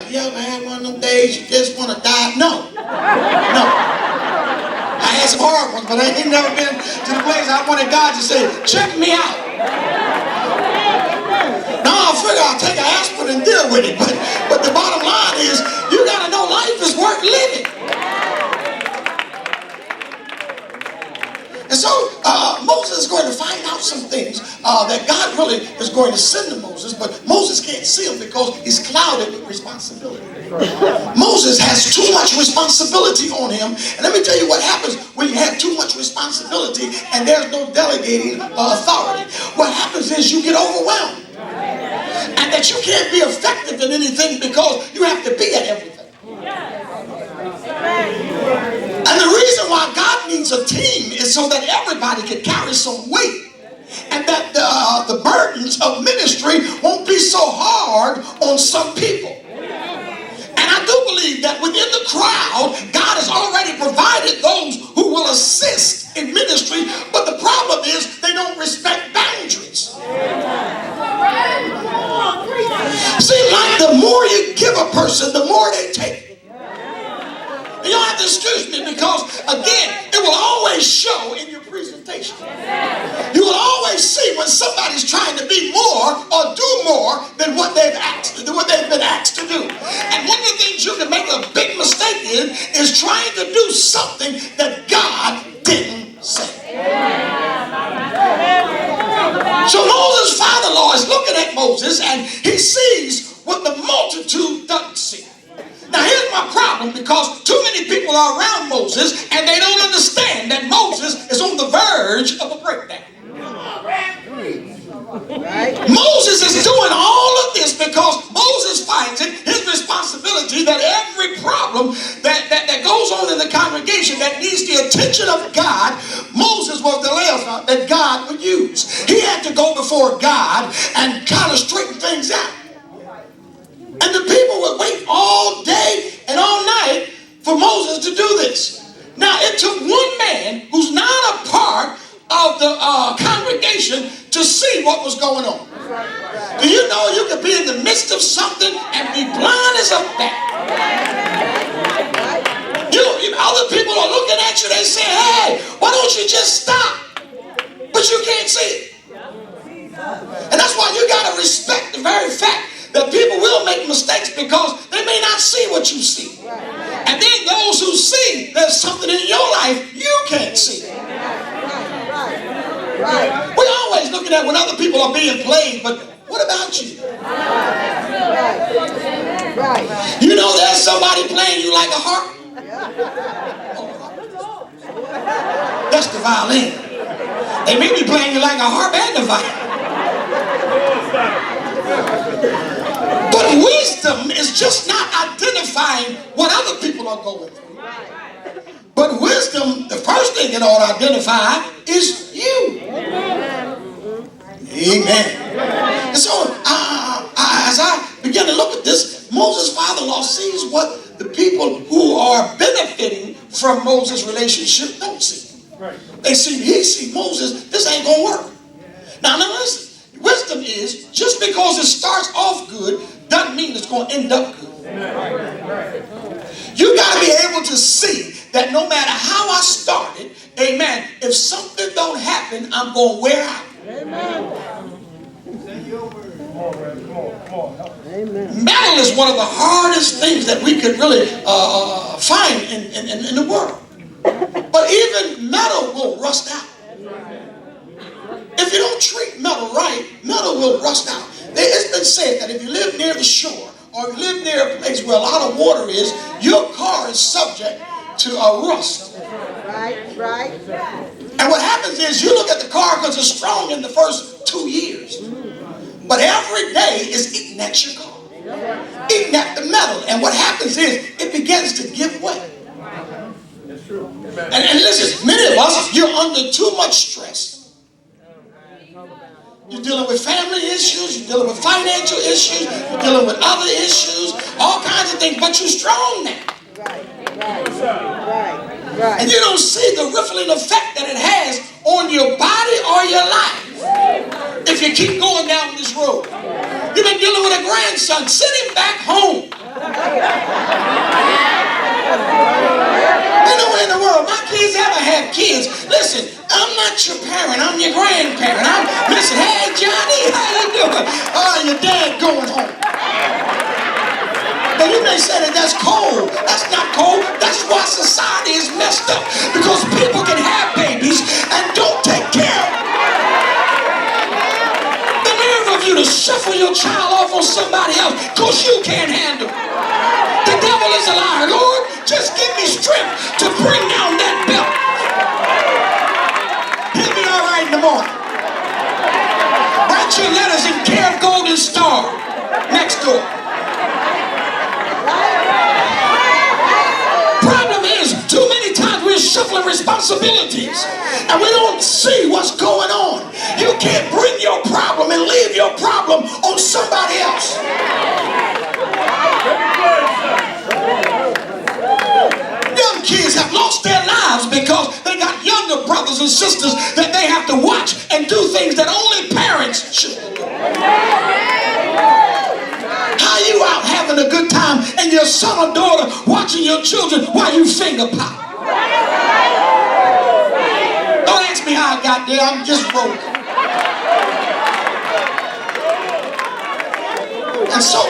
You ever had one of them days you just want to die? No. No. I had some hard ones, but I ain't never been to the place I wanted God to say, check me out. Now I figure I'll take an aspirin and deal with it. But the bottom line is, you got to know life is worth living. And so Moses is going to find out some things that God really is going to send to Moses, but Moses can't see them because he's clouded with responsibility. Moses has too much responsibility on him. And let me tell you what happens when you have too much responsibility and there's no delegating authority. What happens is you get overwhelmed. And that you can't be effective in anything because you have to be at everything. And the reason why God needs a team is so that everybody can carry some weight. And that the burdens of ministry won't be so hard on some people. And I do believe that within the crowd, God has already provided those who will assist in ministry. But the problem is they don't respect boundaries. See, like the more you give a person, the more they take. You don't have to excuse me because, again, it will always show in your presentation. You will always see when somebody's trying to be more or do more than what they've been asked to do. And one of the things you can make a big mistake in is trying to do something that God didn't say. So Moses' father-in-law is looking at Moses and he sees what the multitude doesn't see. Now here's my problem, because too many people are around Moses and they don't understand that Moses is on the verge of a breakdown. Moses is doing all of this because Moses finds it his responsibility that every problem that goes on in the congregation that needs the attention of God, Moses was the liaison that God would use. He had to go before God and kind of straighten things out. And the people would wait all day and all night for Moses to do this. Now, it took one man who's not a part of the congregation to see what was going on. Do you know you could be in the midst of something and be blind as a bat? Other people are looking at you, they say, hey, why don't you just stop? But you can't see it. And that's why you got to respect the very fact that people will make mistakes because they may not see what you see. And then those who see there's something in your life you can't see. We're always looking at when other people are being played, but what about you? You know there's somebody playing you like a harp? That's the violin. They may be playing you like a harp and the violin. But wisdom is just not identifying what other people are going through. But wisdom, the first thing it ought to identify is you. Amen. And so as I begin to look at this, Moses' father-in-law sees what the people who are benefiting from Moses' relationship don't see. He see Moses, this ain't going to work. Now listen. Wisdom is, just because it starts off good, doesn't mean it's going to end up good. You got to be able to see that no matter how I started, amen, if something don't happen, I'm going to wear out. Amen. Metal is one of the hardest things that we could really find in the world. But even metal will rust out. If you don't treat metal right, metal will rust out. It's been said that if you live near the shore or you live near a place where a lot of water is, your car is subject to a rust. Right. And what happens is you look at the car because it's strong in the first 2 years. But every day is eating at your car, eating at the metal. And what happens is it begins to give way. That's true. And listen, many of us, you're under too much stress. You're dealing with family issues, you're dealing with financial issues, you're dealing with other issues, all kinds of things, but you're strong now. Right. And you don't see the rippling effect that it has on your body or your life if you keep going down this road. You've been dealing with a grandson, send him back home. parent. I'm your grandparent. Listen, hey, Johnny, how you doing? Oh, your dad going home. Now you may say that that's cold. That's not cold. That's why society is messed up. Because people can have babies and don't take care of them. The nerve of you to shuffle your child off on somebody else because you can't handle it. The devil is a liar. Lord, just give me strength to bring down that belt. He'll be all right in the morning. Write your letters in care of Golden Star next door. Problem is, too many times we're shuffling responsibilities and we don't see what's going on. You can't bring your problem and leave your problem on somebody else. Young kids have lost their lives because they got younger brothers and sisters that they have to watch and do things that only parents should do. How you out having a good time and your son or daughter watching your children while you finger pop? Don't ask me how I got there, I'm just broke. And so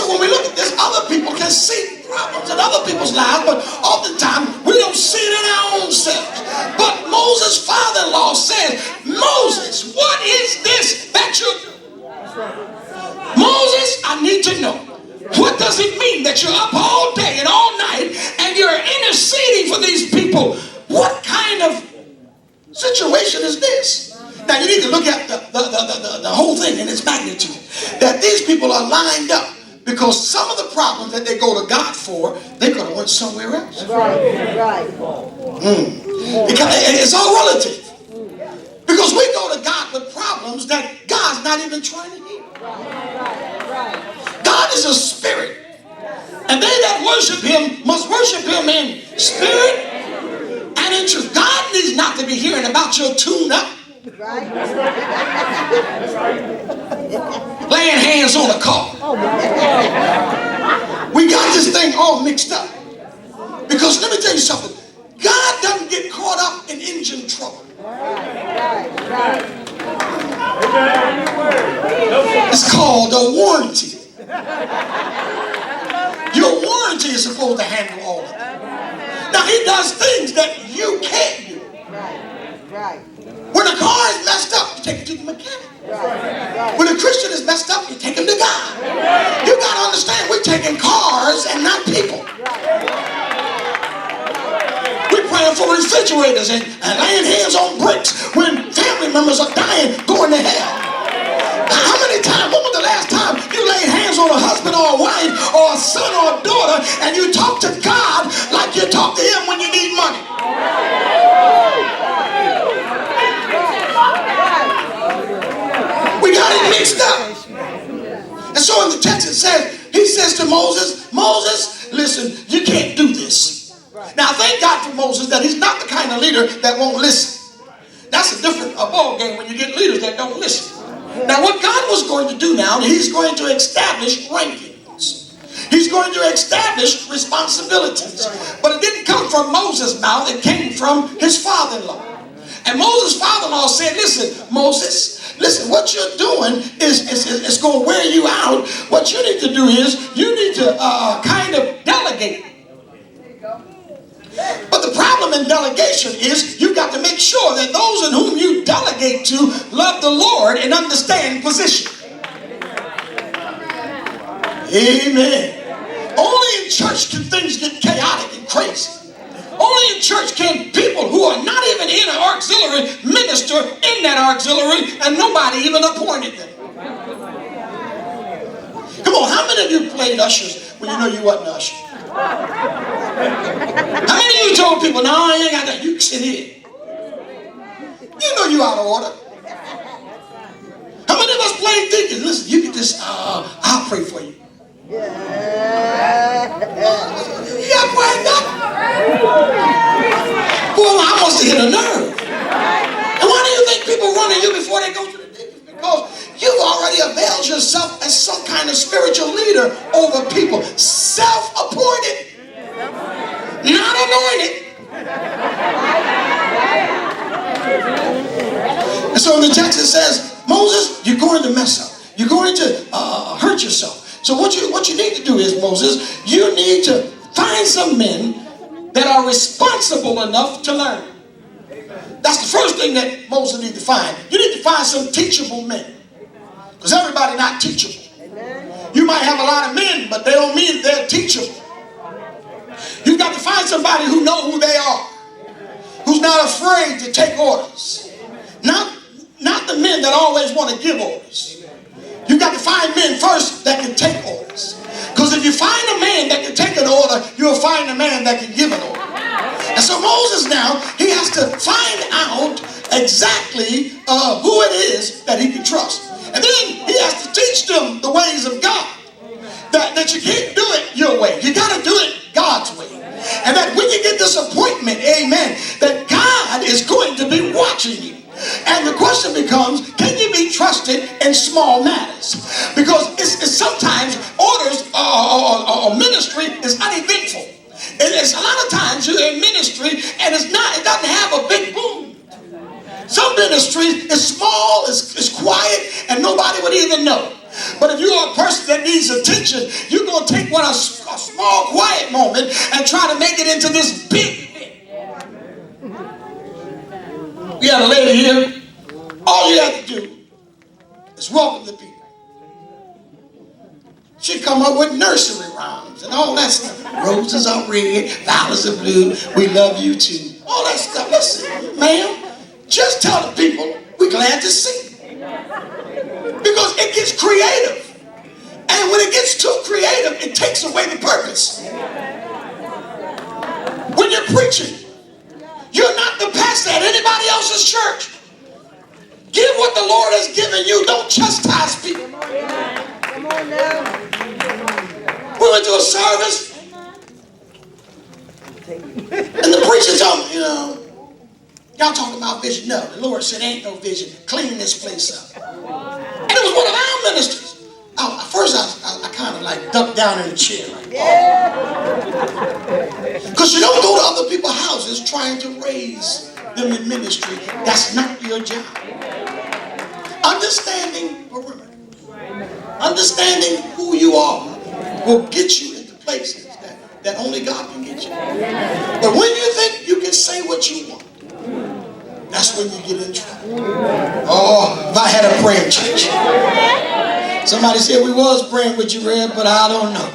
when we look at this, other people can see problems in other people's lives, but oftentimes we don't see it in our own selves. But Moses' father-in-law says, Moses, what is this that you're doing? Moses, I need to know. What does it mean that you're up all day and all night and you're interceding for these people? What kind of situation is this? Now you need to look at the whole thing in its magnitude. That these people are lined up because some of the problems that they go to God for, they could have went somewhere else. Right. Because it's all relative. Because we go to God with problems that God's not even trying to heal. God is a spirit. And they that worship him must worship him in spirit and in truth. God needs not to be hearing about your tune-up. Laying hands on a car. We got this thing all mixed up. Because let me tell you something. God doesn't get caught up in engine trouble. It's called a warranty. Your warranty is supposed to handle all of it. Now he does things that you can't do. When a car is messed up, you take it to the mechanic. When a Christian is messed up, you take him to God. You got to understand, we're taking cars and not people. We're praying for refrigerators and laying hands on bricks when family members are dying, going to hell. How many times, when was the last time you laid hands on a husband or a wife or a son or a daughter and you talk to God like you talk to him when you need money? We got it mixed up. And so in the text it says, he says to Moses, Moses, listen, you can't do this. Now thank God for Moses that he's not the kind of leader that won't listen. That's a different ball game when you get leaders that don't listen. Now what God was going to do now, he's going to establish rankings. He's going to establish responsibilities. But it didn't come from Moses' mouth, it came from his father-in-law. And Moses' father-in-law said, listen, Moses, listen, what you're doing is going to wear you out. What you need to do is you need to kind of delegate. But the problem in delegation is you've got to make sure that those in whom you delegate to love the Lord and understand position. Amen. Only in church can things get chaotic and crazy. Only in church can people who are not even in an auxiliary minister in that auxiliary and nobody even appointed them. Come on, how many of you played ushers when you know you wasn't an usher? How many of you told people, no, I ain't got that, you sit here. You know you out of order. How many of us played deacons? Listen, you can just, I'll pray for you. You got prayed up. Well, I must have hit a nerve. And why do you think people run to you before they go to the deacons? Because you've already availed yourself as some kind of spiritual leader over people. Self-appointed. Not anointed. so the text says, Moses, you're going to mess up. You're going to hurt yourself. So what you need to do is, Moses, you need to find some men that are responsible enough to learn. That's the first thing that Moses needs to find. You need to find some teachable men. Because everybody not teachable. You might have a lot of men, but they don't mean they're teachable. You've got to find somebody who knows who they are. Who's not afraid to take orders. Not the men that always want to give orders. You've got to find men first that can take orders. Because if you find a man that can take an order, you'll find a man that can give an order. And so Moses now, he has to find out exactly who it is that he can trust. And then he has to teach them the ways of God. That you can't do it your way. You got to do it God's way. And that when you get this appointment, amen, that God is going to be watching you. And the question becomes, can you be trusted in small matters? Because it's sometimes orders or ministry is uneventful. It's a lot of times you're in ministry and it doesn't have a big boom. Some ministry is small, it's quiet, and nobody would even know. But if you are a person that needs attention, you're going to take a small quiet moment and try to make it into this big thing. We have a lady here. All you have to do is welcome the people. She come up with nursery rhymes and all that stuff. Roses are red, violets are blue. We love you too. All that stuff. Listen, ma'am, just tell the people we're glad to see you. Because it gets creative. And when it gets too creative, it takes away the purpose. When you're preaching, you're not the pastor at anybody else's church. Give what the Lord has given you. Don't chastise people. Come on now. We went to a service, and the preacher told me, y'all talking about vision. No, the Lord said, ain't no vision. Clean this place up. And it was one of our ministers. At first, I kind of like ducked down in the chair. Because you don't go to other people's houses trying to raise them in ministry. That's not your job. Understanding who you are will get you into places that only God can get you. But when you think you can say what you want, that's when you get in trouble. Oh, if I had a prayer church. Somebody said we was praying with you, Red, but I don't know.